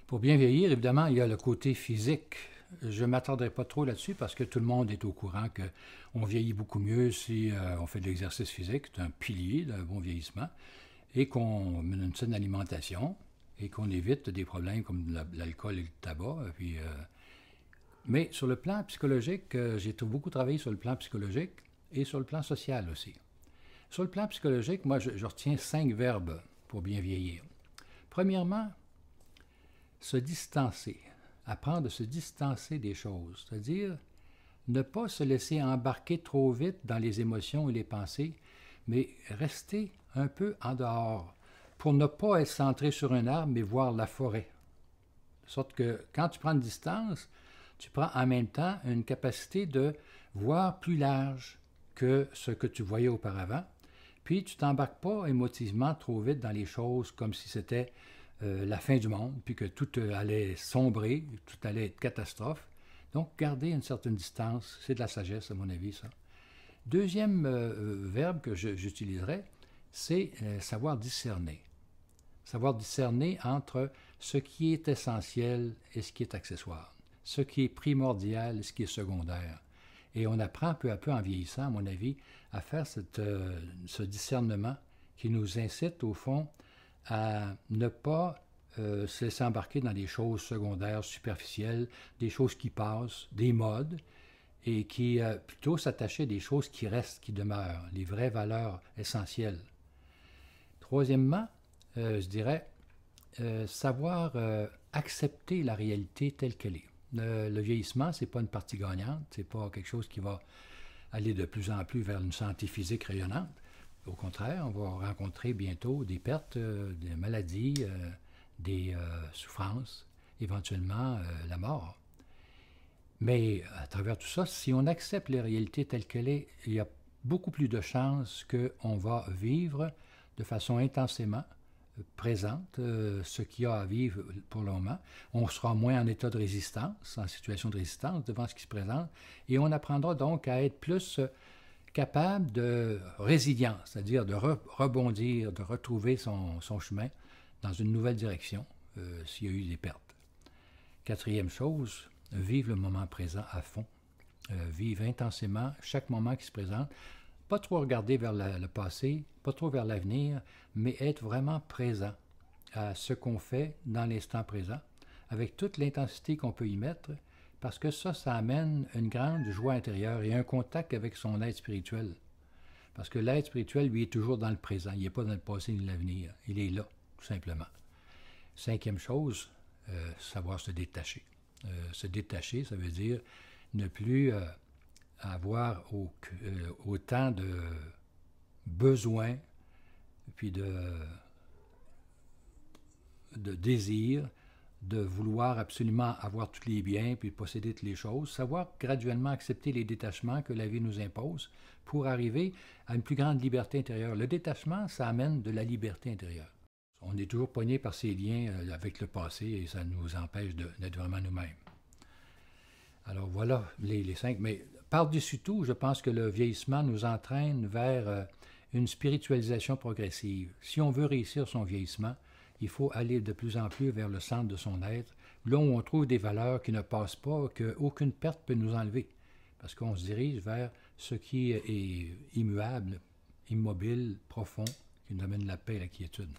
Pour bien vieillir, évidemment, il y a le côté physique. Je ne m'attarderai pas trop là-dessus parce que tout le monde est au courant qu'on vieillit beaucoup mieux si on fait de l'exercice physique. C'est un pilier d'un bon vieillissement. Et qu'on mène une saine alimentation et qu'on évite des problèmes comme l'alcool et le tabac. Mais sur le plan psychologique, j'ai beaucoup travaillé sur le plan psychologique et sur le plan social aussi. Sur le plan psychologique, moi, je retiens 5 verbes pour bien vieillir. Premièrement, se distancer, apprendre à se distancer des choses, c'est-à-dire ne pas se laisser embarquer trop vite dans les émotions et les pensées, mais rester un peu en dehors pour ne pas être centré sur un arbre, mais voir la forêt. De sorte que quand tu prends une distance, tu prends en même temps une capacité de voir plus large que ce que tu voyais auparavant, puis tu t'embarques pas émotivement trop vite dans les choses comme si c'était la fin du monde, puis que tout allait sombrer, tout allait être catastrophe. Donc, garder une certaine distance, c'est de la sagesse, à mon avis, ça. Deuxième verbe que j'utiliserais, c'est savoir discerner. Savoir discerner entre ce qui est essentiel et ce qui est accessoire, ce qui est primordial et ce qui est secondaire. Et on apprend peu à peu en vieillissant, à mon avis, à faire ce discernement qui nous incite, au fond, à ne pas se laisser embarquer dans des choses secondaires, superficielles, des choses qui passent, des modes, et qui plutôt s'attacher à des choses qui restent, qui demeurent, les vraies valeurs essentielles. Troisièmement, je dirais, savoir accepter la réalité telle qu'elle est. Le vieillissement, ce n'est pas une partie gagnante, ce n'est pas quelque chose qui va aller de plus en plus vers une santé physique rayonnante. Au contraire, on va rencontrer bientôt des pertes, des maladies, des souffrances, éventuellement la mort. Mais à travers tout ça, si on accepte la réalité telle qu'elle est, il y a beaucoup plus de chances qu'on va vivre de façon intensément présente ce qu'il y a à vivre pour le moment. On sera moins en état de résistance, en situation de résistance devant ce qui se présente, et on apprendra donc à être plus capable de résilience, c'est-à-dire de rebondir, de retrouver son chemin dans une nouvelle direction s'il y a eu des pertes. Quatrième chose, vivre le moment présent à fond, vivre intensément chaque moment qui se présente, pas trop regarder vers le passé, pas trop vers l'avenir, mais être vraiment présent à ce qu'on fait dans l'instant présent, avec toute l'intensité qu'on peut y mettre, parce que ça amène une grande joie intérieure et un contact avec son être spirituel. Parce que l'être spirituel, lui, est toujours dans le présent, il n'est pas dans le passé ni l'avenir, il est là, tout simplement. Cinquième chose, savoir se détacher. Se détacher, ça veut dire ne plus avoir autant de besoins puis de désir de vouloir absolument avoir tous les biens puis posséder toutes les choses, savoir graduellement accepter les détachements que la vie nous impose pour arriver à une plus grande liberté intérieure. Le détachement, ça amène de la liberté intérieure. On est toujours pogné par ces liens avec le passé et ça nous empêche d'être vraiment nous-mêmes. Alors voilà les 5. Mais par-dessus tout, je pense que le vieillissement nous entraîne vers une spiritualisation progressive. Si on veut réussir son vieillissement, il faut aller de plus en plus vers le centre de son être, là où on trouve des valeurs qui ne passent pas, qu'aucune perte peut nous enlever. Parce qu'on se dirige vers ce qui est immuable, immobile, profond, qui nous amène la paix et la quiétude.